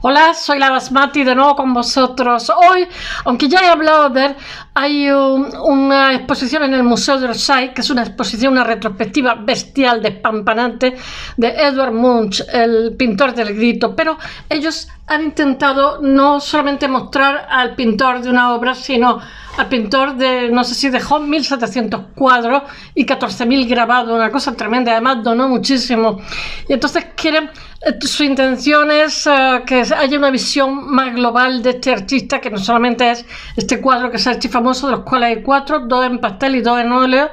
Hola, soy la Basmati de nuevo con vosotros. Hoy, aunque ya he hablado de él, hay una exposición en el Museo d'Orsay, que es una exposición, una retrospectiva bestial, despampanante, de Edvard Munch, el pintor del grito, pero ellos han intentado no solamente mostrar al pintor de una obra, sino al pintor de, no sé si dejó 1700 cuadros y 14.000 grabados, una cosa tremenda, además donó muchísimo. Y entonces quieren, su intención es que haya una visión más global de este artista, que no solamente es este cuadro que se ha hecho famoso, de los cuales hay 4, 2 en pastel y 2 en óleo.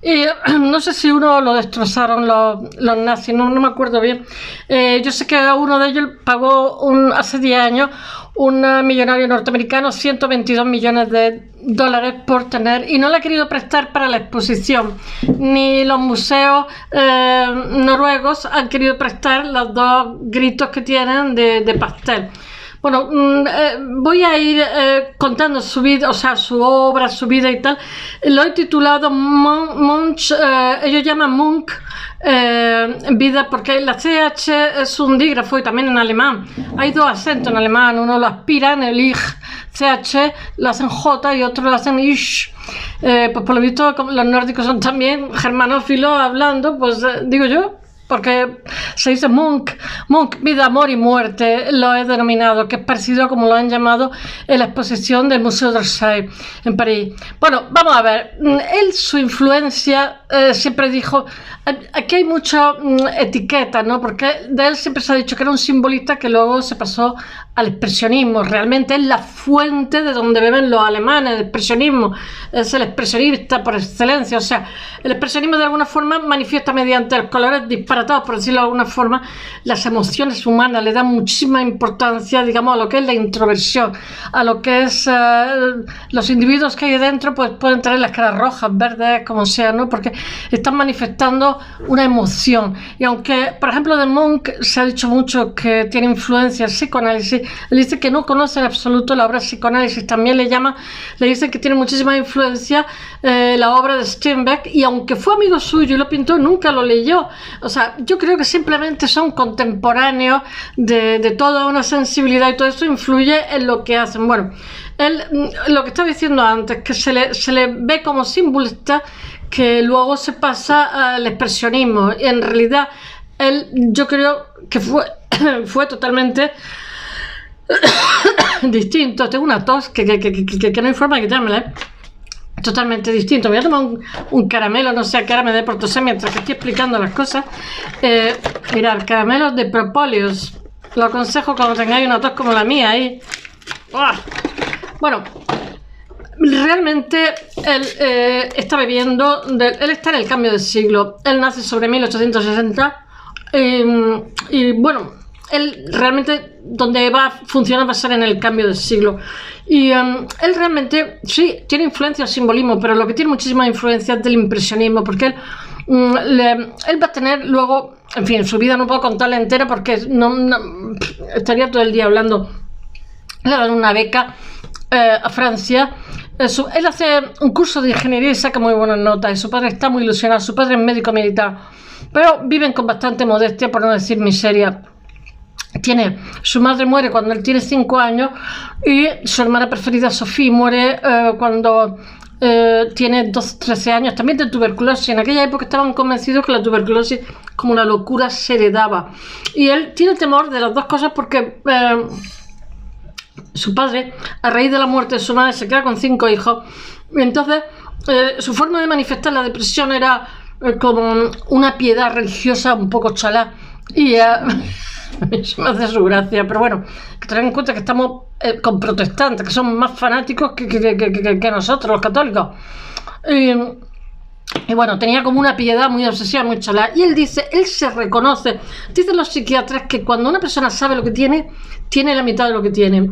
Y no sé si uno lo destrozaron los nazis, no me acuerdo bien. Yo sé que uno de ellos pagó hace 10 años un millonario norteamericano 122 millones de dólares por tener, y no le ha querido prestar para la exposición, ni los museos noruegos han querido prestar los 2 gritos que tienen de pastel. Bueno, voy a ir contando su vida, o sea, su obra, su vida y tal. Lo he titulado Munch, ellos llaman Munch vida, porque la CH es un dígrafo y también en alemán. Hay 2 acentos en alemán, uno lo aspiran, el ich, CH, lo hacen J y otro lo hacen ish. Pues por lo visto los nórdicos son también germanófilos hablando, pues digo yo, porque se dice Munch, vida, amor y muerte, lo he denominado, que es parecido a como lo han llamado en la exposición del Museo d'Orsay en París. Bueno, vamos a ver, él, su influencia, siempre dijo, aquí hay mucha etiqueta, ¿no? Porque de él siempre se ha dicho que era un simbolista que luego se pasó al expresionismo. Realmente es la fuente de donde beben los alemanes, el expresionismo, es el expresionista por excelencia. O sea, el expresionismo de alguna forma manifiesta mediante los colores disparatados, por decirlo de alguna forma, las emociones humanas, le da muchísima importancia, digamos, a lo que es la introversión, a lo que es los individuos que hay dentro, pues pueden tener las caras rojas, verdes, como sea, ¿no? Porque están manifestando una emoción. Y aunque, por ejemplo, de Munch se ha dicho mucho que tiene influencia el psicoanálisis, él dice que no conoce en absoluto la obra psicoanálisis, también le dice que tiene muchísima influencia la obra de Steinbeck, y aunque fue amigo suyo y lo pintó, nunca lo leyó. O sea, yo creo que simplemente son contemporáneos de toda una sensibilidad, y todo eso influye en lo que hacen. Bueno, él, lo que estaba diciendo antes, que se le ve como simbolista, que luego se pasa al expresionismo, y en realidad él, yo creo que fue totalmente distinto. Tengo una tos que no hay forma de quitármela, totalmente distinto. Me voy a tomar un caramelo, no sé a qué hora me dé por toser mientras que estoy explicando las cosas. Mirad, caramelos de propóleos, lo aconsejo cuando tengáis una tos como la mía ahí. Bueno, realmente él está bebiendo, él está en el cambio de siglo. Él nace sobre 1860 y bueno, él realmente donde va a funcionar va a ser en el cambio de siglo. Y él realmente sí tiene influencia del simbolismo, pero lo que tiene muchísima influencia es del impresionismo, porque él va a tener luego, en fin, su vida no puedo contarla entera porque estaría todo el día hablando. Le dan una beca a Francia. Él hace un curso de ingeniería y saca muy buenas notas, y su padre está muy ilusionado. Su padre es médico militar, pero viven con bastante modestia, por no decir miseria. Su madre muere cuando él tiene 5 años, y su hermana preferida Sophie muere cuando tiene 12-13 años, también de tuberculosis. En aquella época estaban convencidos que la tuberculosis, como una locura, se heredaba, y él tiene temor de las dos cosas porque su padre, a raíz de la muerte de su madre, se queda con 5 hijos. Entonces su forma de manifestar la depresión era como una piedad religiosa un poco chalá, y eso me hace su gracia. Pero bueno, que tengan en cuenta que estamos con protestantes, que son más fanáticos que nosotros, los católicos. Y bueno, tenía como una piedad muy obsesiva, muy chalá. Y él dice, él se reconoce, dicen los psiquiatras, que cuando una persona sabe lo que tiene la mitad de lo que tiene.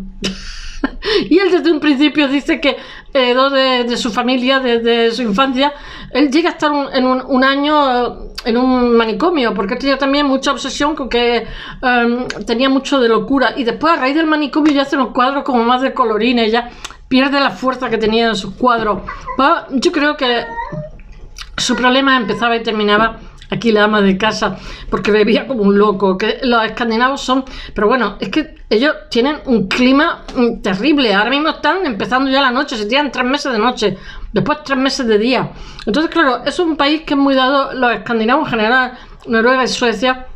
Y él desde un principio dice que de su familia, desde su infancia, él llega a estar un año en un manicomio, porque tenía también mucha obsesión con que tenía mucho de locura. Y después, a raíz del manicomio, ya hace unos cuadros como más de colorines, ya pierde la fuerza que tenía en sus cuadros. Yo creo que Su problema empezaba y terminaba aquí la ama de casa, porque bebía como un loco, que los escandinavos son... Pero bueno, es que ellos tienen un clima terrible. Ahora mismo están empezando ya la noche, se tiran 3 meses de noche, después 3 meses de día. Entonces, claro, es un país que es muy dado, los escandinavos en general, Noruega y Suecia,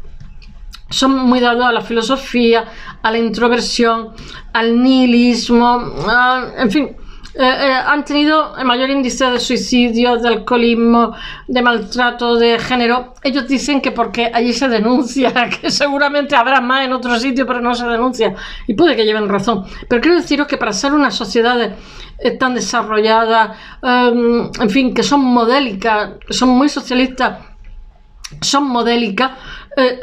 son muy dados a la filosofía, a la introversión, al nihilismo, en fin... han tenido el mayor índice de suicidios, de alcoholismo, de maltrato de género. Ellos dicen que porque allí se denuncia, que seguramente habrá más en otro sitio, pero no se denuncia. Y puede que lleven razón. Pero quiero deciros que para ser unas sociedades tan desarrolladas, en fin, que son modélicas, son muy socialistas, son modélicas,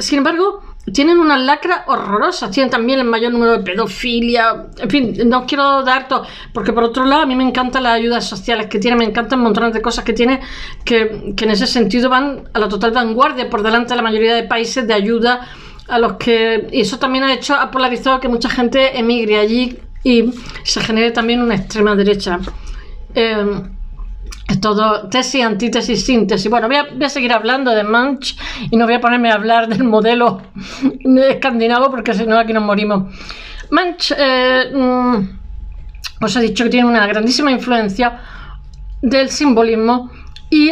sin embargo... tienen unas lacras horrorosas, tienen también el mayor número de pedofilia, en fin, no os quiero dar todo, porque por otro lado a mí me encantan las ayudas sociales que tiene, me encantan montones de cosas que tiene, que en ese sentido van a la total vanguardia, por delante de la mayoría de países de ayuda a los que, y eso también ha polarizado que mucha gente emigre allí y se genere también una extrema derecha. Es todo tesis, antítesis, síntesis. Bueno, voy a seguir hablando de Munch y no voy a ponerme a hablar del modelo escandinavo porque si no aquí nos morimos. Munch, os he dicho que tiene una grandísima influencia del simbolismo y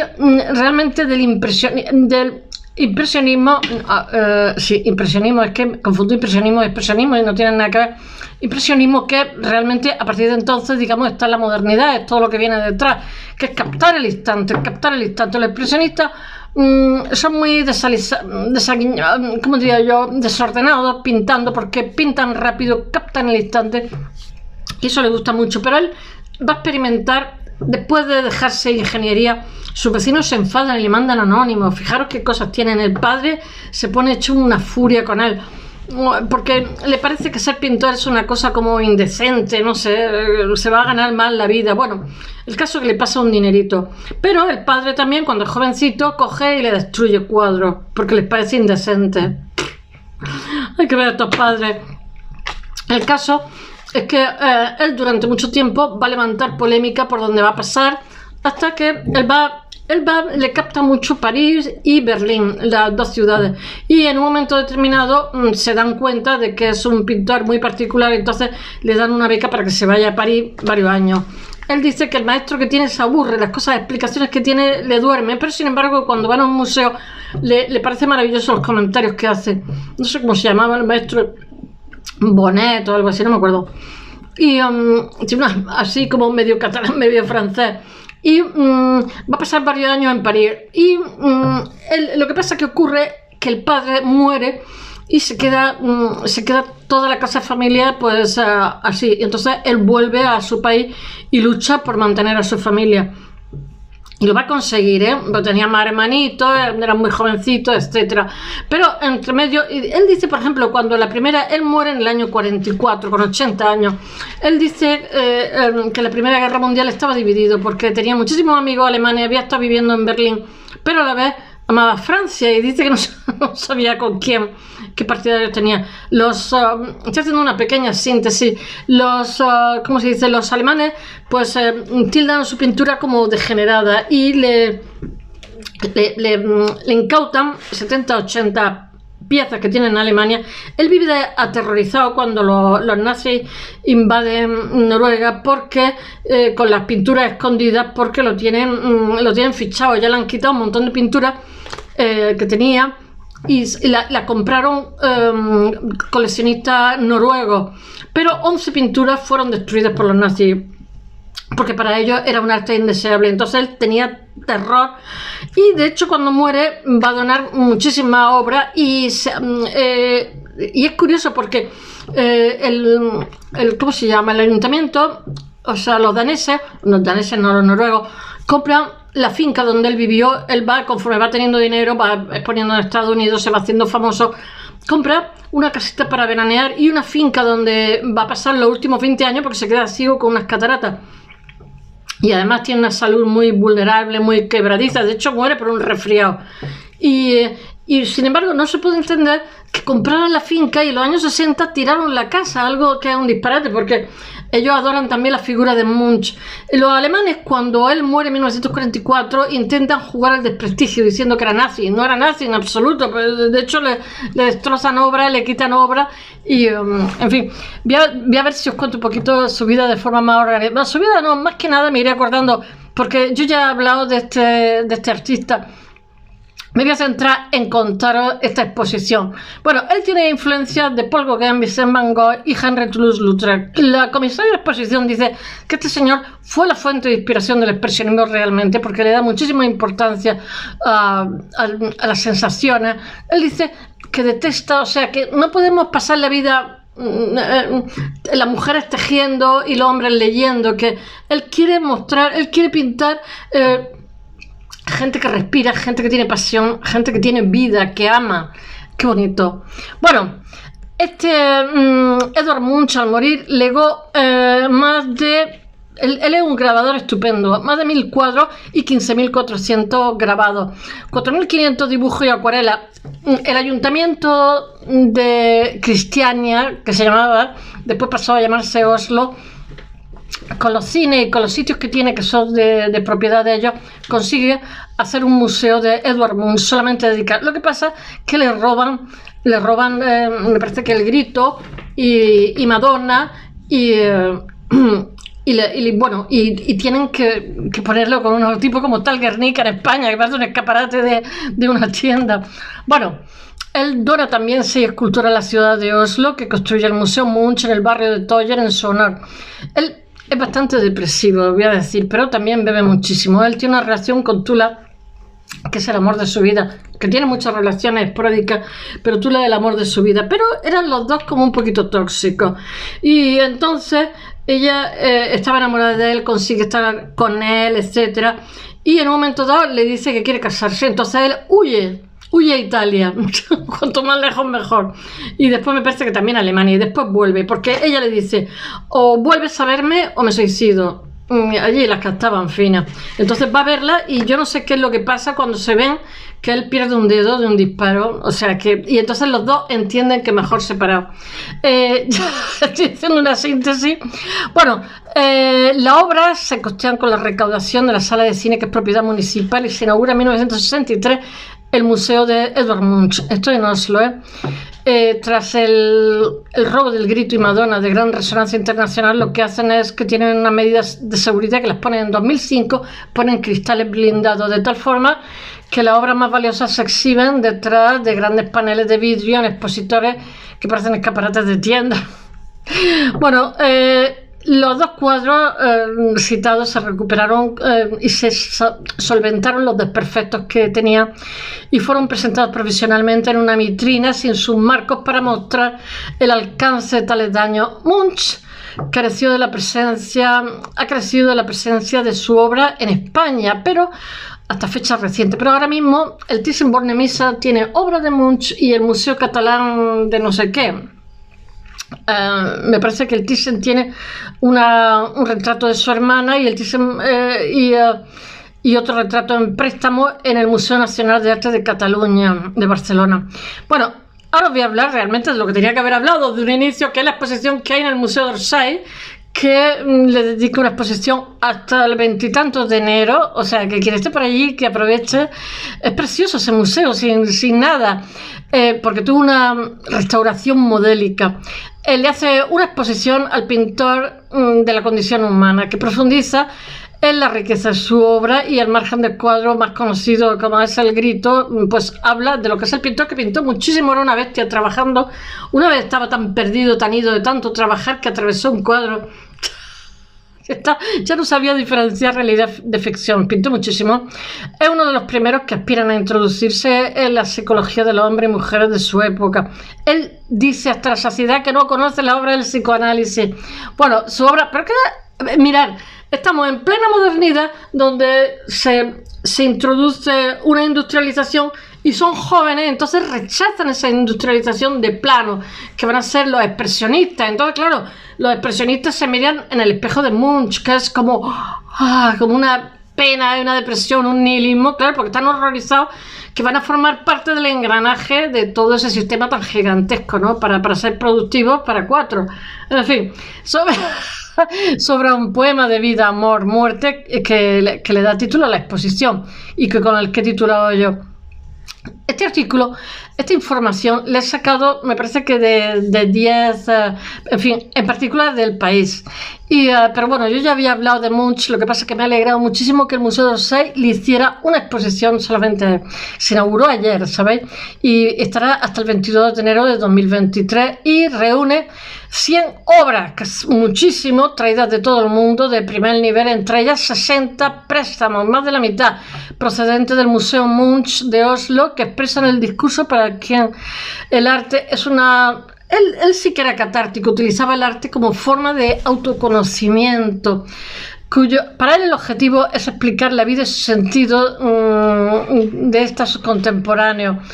realmente del impresionismo. Sí, impresionismo, es que confundo impresionismo y expresionismo y no tienen nada que ver. Impresionismo que realmente a partir de entonces, digamos, está en la modernidad, es todo lo que viene detrás, que es captar el instante, captar el instante. Los expresionistas son muy ¿cómo diría yo? Desordenados pintando, porque pintan rápido, captan el instante y eso le gusta mucho, pero él va a experimentar. Después de dejarse ingeniería, sus vecinos se enfadan y le mandan anónimos. Fijaros qué cosas tienen. El padre se pone hecho una furia con él, porque le parece que ser pintor es una cosa como indecente, no sé, se va a ganar mal la vida. Bueno, el caso es que le pasa un dinerito. Pero el padre también, cuando es jovencito, coge y le destruye cuadros, porque les parece indecente. Hay que ver a estos padres. El caso es que él durante mucho tiempo va a levantar polémica por donde va a pasar, hasta que le capta mucho París y Berlín, las dos ciudades, y en un momento determinado se dan cuenta de que es un pintor muy particular, entonces le dan una beca para que se vaya a París varios años. Él dice que el maestro que tiene se aburre, las cosas, explicaciones que tiene le duermen, pero sin embargo cuando van a un museo le parece maravilloso los comentarios que hace. No sé cómo se llamaba el maestro, Bonet o algo así, no me acuerdo. Y tiene así como medio catalán, medio francés. Y va a pasar varios años en París. Y lo que pasa que ocurre que el padre muere y se queda toda la casa familiar pues así. Y entonces él vuelve a su país y lucha por mantener a su familia. Y lo va a conseguir, porque tenía más hermanitos, era muy jovencito, etcétera. Pero entre medio, él dice, por ejemplo, cuando él muere en el año 44, con 80 años. Él dice que la Primera Guerra Mundial estaba dividido, porque tenía muchísimos amigos alemanes, había estado viviendo en Berlín, pero a la vez amaba Francia y dice que no sabía con quién, qué partidarios tenía. Estoy haciendo una pequeña síntesis. ¿Cómo se dice? Los alemanes pues tildan su pintura como degenerada y le incautan 70-80 piezas que tiene en Alemania. Él vive aterrorizado cuando los nazis invaden Noruega, porque con las pinturas escondidas, porque lo tienen fichado. Ya le han quitado un montón de pinturas que tenía y la compraron coleccionistas noruegos, pero 11 pinturas fueron destruidas por los nazis, porque para ellos era un arte indeseable. Entonces él tenía terror y de hecho cuando muere va a donar muchísimas obras y es curioso porque ¿cómo se llama? El ayuntamiento, o sea, los daneses no los noruegos, compran la finca donde él vivió. Él va, conforme va teniendo dinero, va exponiendo en Estados Unidos, se va haciendo famoso, compra una casita para veranear y una finca donde va a pasar los últimos 20 años porque se queda ciego con unas cataratas. Y además tiene una salud muy vulnerable, muy quebradiza. De hecho, muere por un resfriado. Y y sin embargo no se puede entender que compraran la finca y en los años 60 tiraron la casa, algo que es un disparate, porque ellos adoran también la figura de Munch. Los alemanes, cuando él muere en 1944, intentan jugar al desprestigio diciendo que era nazi. No era nazi en absoluto, pero de hecho le destrozan obras, le quitan obras y, en fin, voy a ver si os cuento un poquito su vida de forma más organizada. Su vida no, más que nada me iré acordando, porque yo ya he hablado de este artista. Me voy a centrar en contaros esta exposición. Bueno, él tiene influencias de Paul Gauguin, Vincent Van Gogh y Henry Toulouse-Lautrec. La comisaria de la exposición dice que este señor fue la fuente de inspiración del expresionismo realmente, porque le da muchísima importancia a las sensaciones. Él dice que detesta, o sea, que no podemos pasar la vida las mujeres tejiendo y los hombres leyendo, que él quiere mostrar, él quiere pintar gente que respira, gente que tiene pasión, gente que tiene vida, que ama. Qué bonito. Bueno, Edvard Munch al morir legó más de... Él es un grabador estupendo, más de 1000 cuadros y 15.400 grabados, 4.500 dibujos y acuarelas. El ayuntamiento de Cristiania, que se llamaba, después pasó a llamarse Oslo, con los cines y con los sitios que tiene, que son de propiedad de ellos, consigue hacer un museo de Edvard Munch solamente dedicado. Lo que pasa es que le roban me parece que El Grito y Madonna y tienen que ponerlo con unos tipos como tal Guernica en España, que parece un escaparate de una tienda. Bueno, él dona también 6 esculturas a la ciudad de Oslo, que construye el Museo Munch en el barrio de Tøyen en su honor. Él es bastante depresivo, voy a decir, pero también bebe muchísimo. Él tiene una relación con Tula, que es el amor de su vida, que tiene muchas relaciones esporádicas, pero Tula es el amor de su vida. Pero eran los dos como un poquito tóxicos. Y entonces ella estaba enamorada de él, consigue estar con él, etc. Y en un momento dado le dice que quiere casarse. Entonces él huye a Italia, cuanto más lejos mejor, y después me parece que también a Alemania, y después vuelve, porque ella le dice, o vuelves a verme o me suicido. Allí las captaban finas. Entonces va a verla y yo no sé qué es lo que pasa cuando se ven que él pierde un dedo de un disparo, o sea que, y entonces los dos entienden que mejor separado. Estoy haciendo una síntesis. Bueno, las obras se costean con la recaudación de la sala de cine, que es propiedad municipal, y se inaugura en 1963 el Museo de Edvard Munch. Esto en Oslo, tras el robo del Grito y Madonna de gran resonancia internacional, lo que hacen es que tienen unas medidas de seguridad que las ponen en 2005, ponen cristales blindados de tal forma que las obras más valiosas se exhiben detrás de grandes paneles de vidrio en expositores que parecen escaparates de tiendas. Bueno, los dos cuadros citados se recuperaron y se solventaron los desperfectos que tenía y fueron presentados provisionalmente en una vitrina sin sus marcos para mostrar el alcance de tales daños. Munch ha crecido de la presencia de su obra en España, pero hasta fecha reciente. Pero ahora mismo el Thyssen-Bornemisza tiene obras de Munch y el Museo Catalán de no sé qué. Me parece que el Thyssen tiene un retrato de su hermana y el Thyssen y otro retrato en préstamo en el Museo Nacional de Arte de Cataluña de Barcelona. Bueno, ahora os voy a hablar realmente de lo que tenía que haber hablado de un inicio, que es la exposición que hay en el Museo d'Orsay, que le dedico una exposición hasta el 20 y tantos de enero, o sea que quien esté por allí que aproveche. Es precioso ese museo sin nada, porque tuvo una restauración modélica. Él le hace una exposición al pintor de la condición humana, que profundiza en la riqueza de su obra, y al margen del cuadro más conocido como es El Grito, pues habla de lo que es el pintor, que pintó muchísimo, era una bestia trabajando. Una vez estaba tan perdido, tan ido de tanto trabajar, que atravesó un cuadro. Ya no sabía diferenciar realidad de ficción, pintó muchísimo. Es uno de los primeros que aspiran a introducirse en la psicología de los hombres y mujeres de su época. Él dice hasta la saciedad que no conoce la obra del psicoanálisis. Bueno, su obra, pero que mirad, estamos en plena modernidad, donde se introduce una industrialización y son jóvenes, entonces rechazan esa industrialización de plano, que van a ser los expresionistas. Entonces, claro, los expresionistas se miran en el espejo de Munch, que es como una pena, una depresión, un nihilismo, claro, porque están horrorizados que van a formar parte del engranaje de todo ese sistema tan gigantesco, ¿no? Para ser productivos para 4. En fin, sobre un poema de vida, amor, muerte que le da título a la exposición y con el que he titulado yo. Este artículo, esta información, la he sacado, me parece que de 10, en fin, en particular del País. Pero bueno, yo ya había hablado de Munch, lo que pasa es que me ha alegrado muchísimo que el Museo d'Orsay le hiciera una exposición solamente. Se inauguró ayer, ¿sabéis? Y estará hasta el 22 de enero de 2023 y reúne 100 obras, que es muchísimo, traídas de todo el mundo, de primer nivel, entre ellas 60 préstamos, más de la mitad, procedentes del Museo Munch de Oslo, que expresan el discurso para quien el arte es una... Él sí que era catártico, utilizaba el arte como forma de autoconocimiento, para él el objetivo es explicar la vida y su sentido de estos contemporáneos.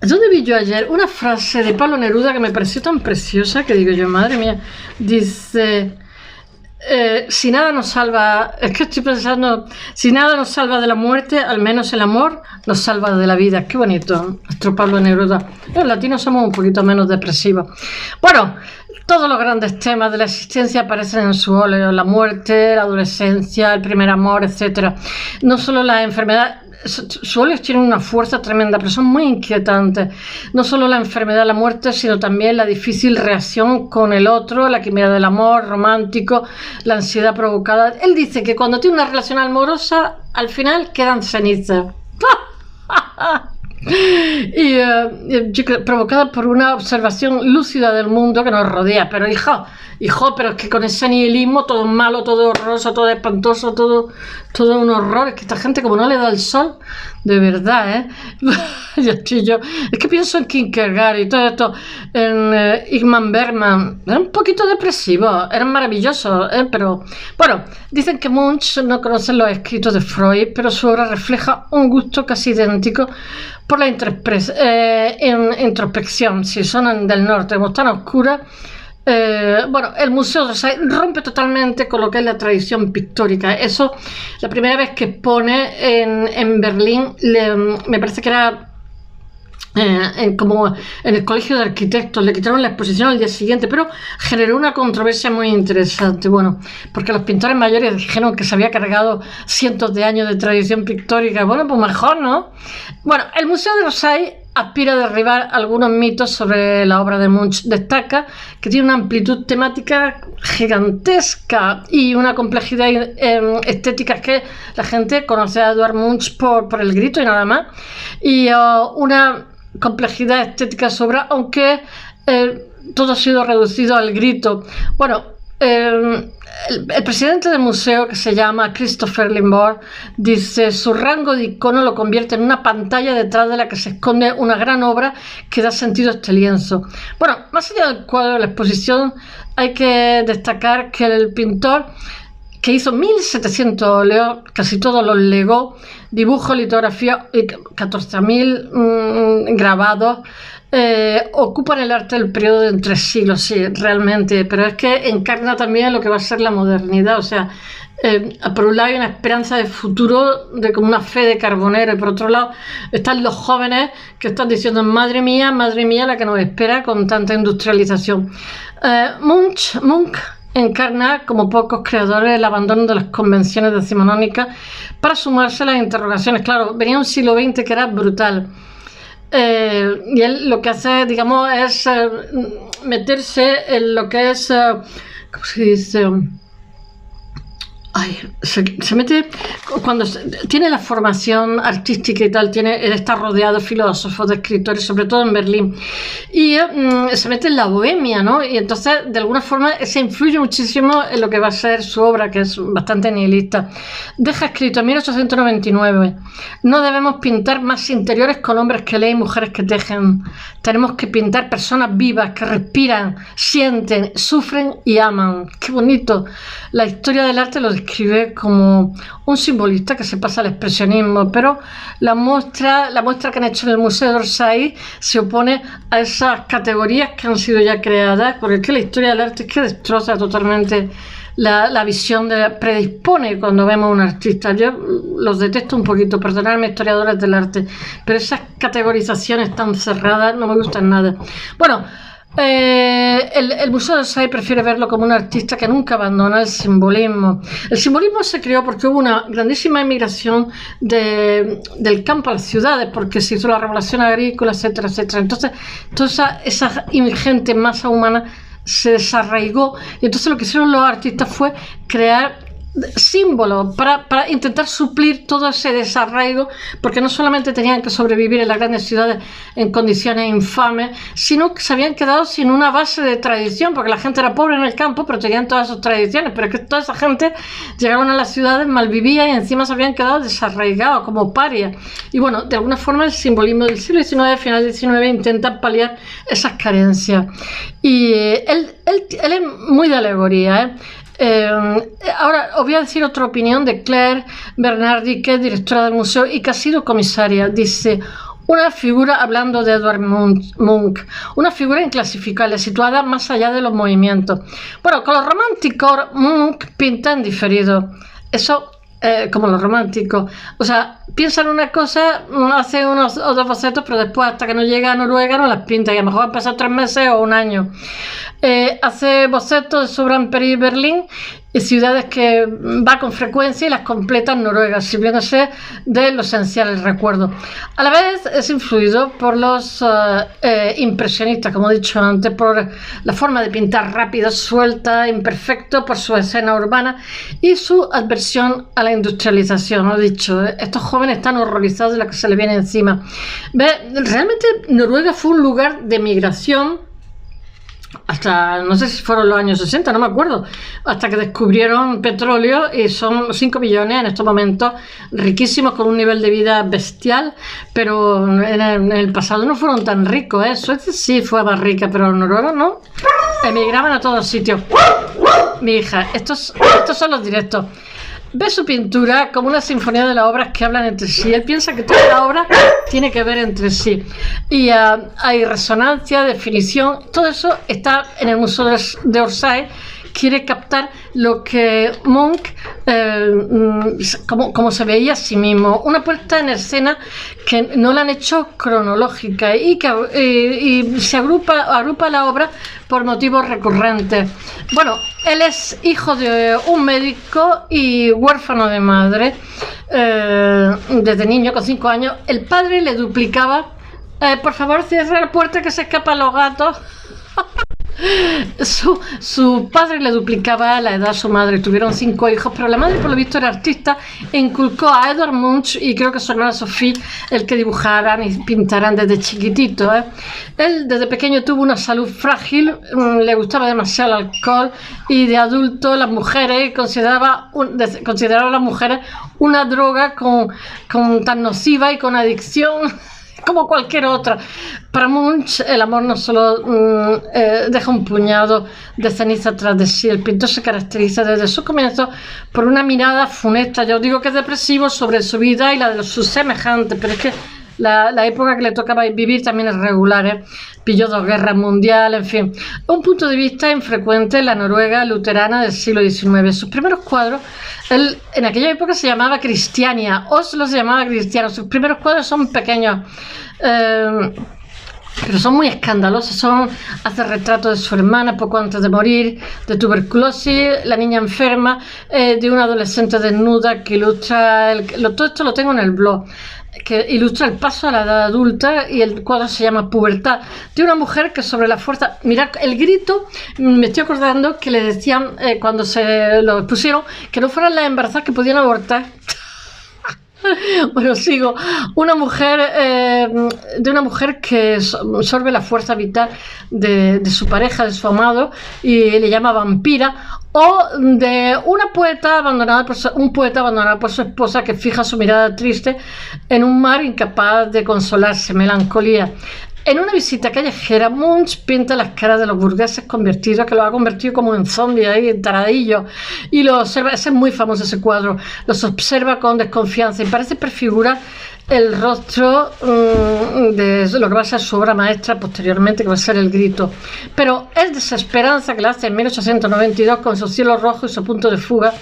¿Dónde vi yo ayer? Una frase de Pablo Neruda que me pareció tan preciosa que digo yo, madre mía, dice... si nada nos salva, es que estoy pensando, si nada nos salva de la muerte, al menos el amor nos salva de la vida. Qué bonito, nuestro Pablo Neruda. Los latinos somos un poquito menos depresivos. Bueno, todos los grandes temas de la existencia aparecen en su óleo: la muerte, la adolescencia, el primer amor, etc. No solo la enfermedad. Sus óleos tienen una fuerza tremenda, pero son muy inquietantes. No solo la enfermedad, la muerte, sino también la difícil reacción con el otro, la quimera del amor romántico, la ansiedad provocada. Él dice que cuando tiene una relación amorosa, al final quedan cenizas. Provocada por una observación lúcida del mundo que nos rodea. Pero hijo, pero es que con ese nihilismo, todo malo, todo horroroso, todo espantoso, todo un horror. Es que esta gente, como no le da el sol, de verdad, yo es que pienso en Kierkegaard y todo esto, en Ingmar Bergman. Era un poquito depresivo, eran maravillosos, pero bueno, dicen que Munch no conoce los escritos de Freud, pero su obra refleja un gusto casi idéntico por la introspección. Si son del norte, como tan oscuras. Bueno, el Museo d'Orsay rompe totalmente con lo que es la tradición pictórica. Eso, la primera vez que expone en Berlín, me parece que era como en el colegio de arquitectos, le quitaron la exposición al día siguiente, pero generó una controversia muy interesante. Bueno, porque los pintores mayores dijeron que se había cargado cientos de años de tradición pictórica. Bueno, pues mejor, ¿no? Bueno, el Museo d'Orsay aspira a derribar algunos mitos sobre la obra de Munch. Destaca que tiene una amplitud temática gigantesca y una complejidad estética, que la gente conoce a Edvard Munch por El Grito y nada más, y una complejidad estética sobre, aunque todo ha sido reducido al grito. Bueno, el presidente del museo, que se llama Christopher Limborg, dice: su rango de icono lo convierte en una pantalla detrás de la que se esconde una gran obra que da sentido a este lienzo. Bueno, más allá del cuadro de la exposición, hay que destacar que el pintor, que hizo 1700 óleos, casi todos los legó, dibujo, litografía y 14.000 grabados, ocupan el arte del periodo de entre siglos, sí, realmente, pero es que encarna también lo que va a ser la modernidad. O sea, por un lado hay una esperanza de futuro, de como una fe de Carbonero, y por otro lado están los jóvenes que están diciendo: madre mía, la que nos espera con tanta industrialización. Munch encarna, como pocos creadores, el abandono de las convenciones decimonónicas para sumarse a las interrogaciones. Claro, venía un siglo XX que era brutal. Y él lo que hace, digamos, es meterse en lo que es, ¿cómo se dice? Se mete cuando tiene la formación artística y tal, está rodeado de filósofos, de escritores, sobre todo en Berlín, y se mete en la bohemia, ¿no? Y entonces, de alguna forma, se influye muchísimo en lo que va a ser su obra, que es bastante nihilista. Deja escrito en 1899: no debemos pintar más interiores con hombres que leen y mujeres que tejen. Tenemos que pintar personas vivas que respiran, sienten, sufren y aman. ¡Qué bonito! La historia del arte lo describe como un simbolista que se pasa al expresionismo, pero la muestra que han hecho en el Museo d'Orsay se opone a esas categorías que han sido ya creadas, porque es que la historia del arte es que destroza totalmente la visión predispone cuando vemos a un artista. Yo los detesto un poquito, perdonadme, historiadores del arte, pero esas categorizaciones tan cerradas no me gustan nada. Bueno, el Museo d'Orsay prefiere verlo como un artista que nunca abandona el simbolismo. El simbolismo se creó porque hubo una grandísima emigración del campo a las ciudades, porque se hizo la revolución agrícola, etcétera, etcétera. Entonces, toda esa ingente masa humana se desarraigó, y entonces lo que hicieron los artistas fue crear símbolos para intentar suplir todo ese desarraigo, porque no solamente tenían que sobrevivir en las grandes ciudades en condiciones infames, sino que se habían quedado sin una base de tradición, porque la gente era pobre en el campo, pero tenían todas sus tradiciones, pero es que toda esa gente llegaron a las ciudades, malvivía, y encima se habían quedado desarraigados, como parias. Y bueno, de alguna forma el simbolismo del siglo XIX, final del XIX, intenta paliar esas carencias. Y él es muy de alegoría, ahora os voy a decir otra opinión de Claire Bernardi, que es directora del museo y que ha sido comisaria. Dice: una figura, hablando de Edvard Munch, una figura inclasificable, situada más allá de los movimientos. Bueno, con los románticos Munch pinta en diferido. Eso, como los románticos. O sea, piensan una cosa, hace unos o dos bocetos, pero después, hasta que no llega a Noruega, no las pinta, y a lo mejor han pasado 3 meses o un año. Hace bocetos de su Gran París y Berlín, y ciudades que va con frecuencia, y las completa en Noruega, sirviéndose de lo esencial, el recuerdo. A la vez es influido por los impresionistas, como he dicho antes, por la forma de pintar rápida, suelta, imperfecto, por su escena urbana y su adversión a la industrialización. He dicho, estos jóvenes están horrorizados de lo que se les viene encima. Realmente Noruega fue un lugar de migración hasta, no sé si fueron los años 60, no me acuerdo, hasta que descubrieron petróleo, y son 5 millones en estos momentos, riquísimos, con un nivel de vida bestial, pero en el pasado no fueron tan ricos, ¿eh? Suecia sí fue más rica, pero Noruega no. Emigraban a todos sitios. Mi hija, estos son los directos. Ve su pintura como una sinfonía de las obras que hablan entre sí. Él piensa que toda la obra tiene que ver entre sí. Y hay resonancia, definición, todo eso está en el Museo de Orsay. Quiere captar lo que Munch, como se veía a sí mismo. Una puesta en escena que no la han hecho cronológica, y se agrupa la obra por motivos recurrentes. Bueno, él es hijo de un médico y huérfano de madre. Desde niño, con 5 años, el padre le duplicaba. Por favor, cierra la puerta, que se escapan los gatos. Su padre le duplicaba la edad a su madre. Tuvieron 5 hijos, pero la madre, por lo visto, era artista e inculcó a Edvard Munch, y creo que su hermana Sophie, el que dibujaran y pintaran desde chiquitito. Él desde pequeño tuvo una salud frágil, le gustaba demasiado el alcohol, y de adulto las mujeres consideraba a las mujeres una droga tan nociva y con adicción como cualquier otra. Para Munch, el amor no solo deja un puñado de ceniza tras de sí. El pintor se caracteriza desde sus comienzos por una mirada funesta. Yo digo que es depresivo sobre su vida y la de sus semejantes, pero es que la época que le tocaba vivir también es regular, Pilló 2 guerras mundiales, en fin. Un punto de vista infrecuente en la Noruega luterana del siglo XIX. Sus primeros cuadros, él en aquella época se llamaba Cristiania, Oslo se llamaba Cristiano. Sus primeros cuadros son pequeños, pero son muy escandalosos. Hace retrato de su hermana poco antes de morir, de tuberculosis, la niña enferma, de una adolescente desnuda, que ilustra todo esto lo tengo en el blog, que ilustra el paso a la edad adulta, y el cuadro se llama Pubertad, de una mujer que sobre la fuerza, mirad el grito, me estoy acordando que le decían cuando se lo expusieron, que no fueran las embarazadas que podían abortar. Bueno, sigo. Una mujer que absorbe la fuerza vital de su pareja, de su amado, y le llama vampira. O de un poeta abandonado por su esposa, que fija su mirada triste en un mar incapaz de consolarse, melancolía. En una visita callejera, Munch pinta las caras de los burgueses convertidos, que los ha convertido como en zombies, en taradillos, y los observa. Ese es muy famoso, ese cuadro. Los observa con desconfianza y parece prefigurar el rostro de lo que va a ser su obra maestra posteriormente, que va a ser El Grito. Pero es Desesperanza, que la hace en 1892 con su cielo rojo y su punto de fuga.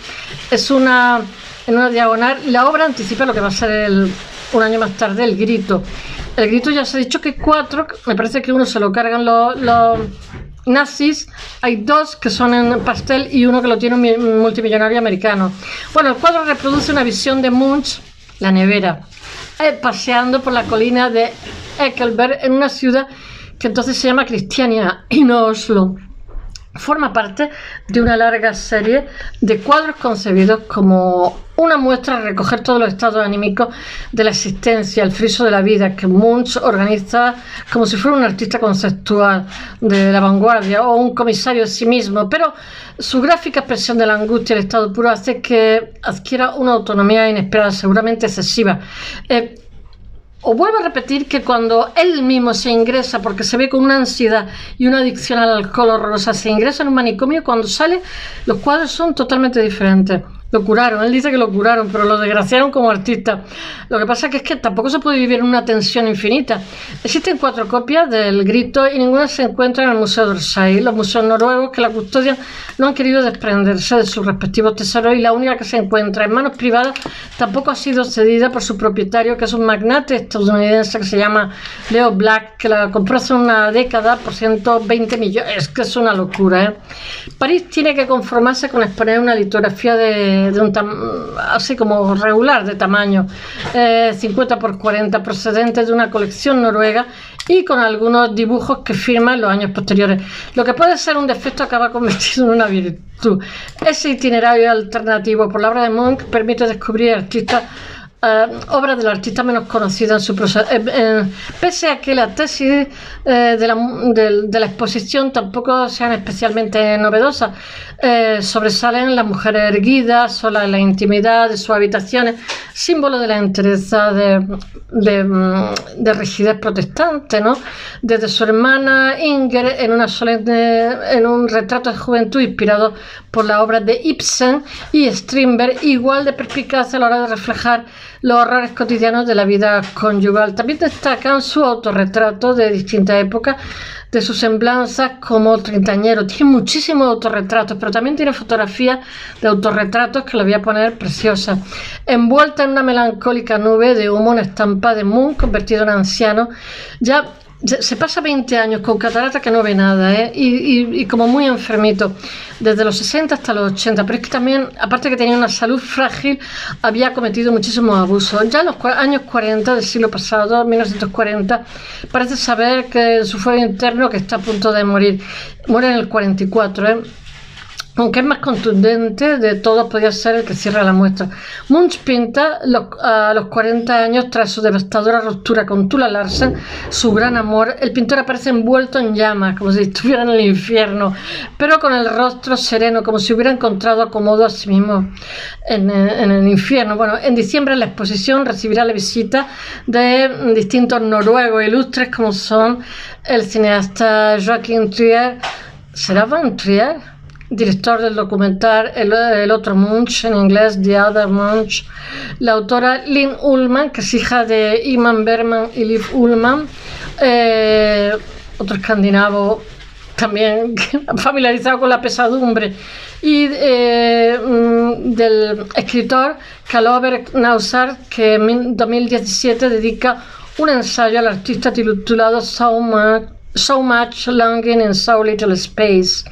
Es en una diagonal. La obra anticipa lo que va a ser un año más tarde El Grito. El Grito ya se ha dicho que 4, me parece que uno se lo cargan los nazis, hay 2 que son en pastel y uno que lo tiene un multimillonario americano. Bueno, el cuadro reproduce una visión de Munch, la nevera, paseando por la colina de Ekelberg en una ciudad que entonces se llama Cristiania y no Oslo. Forma parte de una larga serie de cuadros concebidos como una muestra de recoger todos los estados anímicos de la existencia, el friso de la vida, que Munch organiza como si fuera un artista conceptual de la vanguardia o un comisario de sí mismo, pero su gráfica expresión de la angustia y el estado puro hace que adquiera una autonomía inesperada, seguramente excesiva. Os vuelvo a repetir que cuando él mismo se ingresa, porque se ve con una ansiedad y una adicción al alcohol horrorosa, se ingresa en un manicomio, cuando sale los cuadros son totalmente diferentes. Lo curaron, él dice que lo curaron, pero lo desgraciaron como artista. Lo que pasa es que tampoco se puede vivir en una tensión infinita. Existen 4 copias del Grito y ninguna se encuentra en el Museo d'Orsay. Los museos noruegos que la custodian no han querido desprenderse de sus respectivos tesoros y la única que se encuentra en manos privadas tampoco ha sido cedida por su propietario, que es un magnate estadounidense que se llama Leo Black, que la compró hace una década por 120 millones. Es que es una locura, ¿eh? París tiene que conformarse con exponer una litografía de así como regular de tamaño, 50 por 40, procedente de una colección noruega y con algunos dibujos que firma en los años posteriores. Lo que puede ser un defecto acaba convertido en una virtud. Ese itinerario alternativo por la obra de Munch permite descubrir artistas obras del artista menos conocida en su proceso. Pese a que la tesis de la exposición tampoco sean especialmente novedosas, sobresalen las mujeres erguidas, solas en la intimidad de sus habitaciones, símbolo de la entereza de rigidez protestante, ¿no? Desde su hermana Inger en un retrato de juventud inspirado por las obras de Ibsen y Strindberg, igual de perspicaz a la hora de reflejar los horrores cotidianos de la vida conyugal. También destacan su autorretrato de distintas épocas, de sus semblanzas como treintañero. Tiene muchísimos autorretratos, pero también tiene fotografías de autorretratos que le voy a poner preciosas. Envuelta en una melancólica nube de humo, una estampa de Munch convertido en anciano. Ya se pasa 20 años con catarata que no ve nada, y como muy enfermito, desde los 60 hasta los 80, pero es que también, aparte que tenía una salud frágil, había cometido muchísimos abusos. Ya en los años 40 del siglo pasado, 1940, parece saber que en su fuero interno que está a punto de morir. Muere en el 44, aunque es más contundente de todos podría ser el que cierra la muestra. Munch pinta a los 40 años tras su devastadora ruptura con Tula Larsen, su gran amor. El pintor aparece envuelto en llamas, como si estuviera en el infierno, pero con el rostro sereno, como si hubiera encontrado acomodo a sí mismo en el infierno. Bueno, en diciembre la exposición recibirá la visita de distintos noruegos ilustres, como son el cineasta Joachim Trier, ¿será Van Trier?, director del documental el otro Munch, en inglés The Other Munch, la autora Lynn Ullman, que es hija de Ingmar Bergman y Liv Ullman, otro escandinavo también familiarizado con la pesadumbre, y del escritor Karl Ove Knausgård, que en 2017 dedica un ensayo al artista titulado So Much Longing in So Little Space.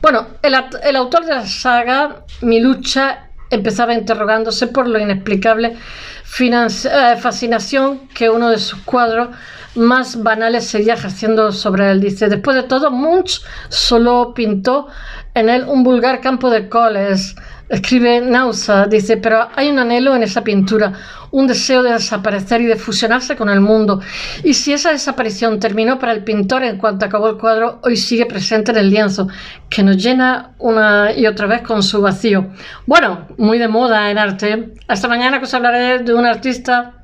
Bueno, el autor de la saga Mi Lucha empezaba interrogándose por lo inexplicable fascinación que uno de sus cuadros más banales seguía ejerciendo sobre él. Dice: después de todo, Munch solo pintó en él un vulgar campo de coles. Escribe Nausa, dice, pero hay un anhelo en esa pintura, un deseo de desaparecer y de fusionarse con el mundo. Y si esa desaparición terminó para el pintor en cuanto acabó el cuadro, hoy sigue presente en el lienzo, que nos llena una y otra vez con su vacío. Bueno, muy de moda en arte. Hasta mañana, que os hablaré de un artista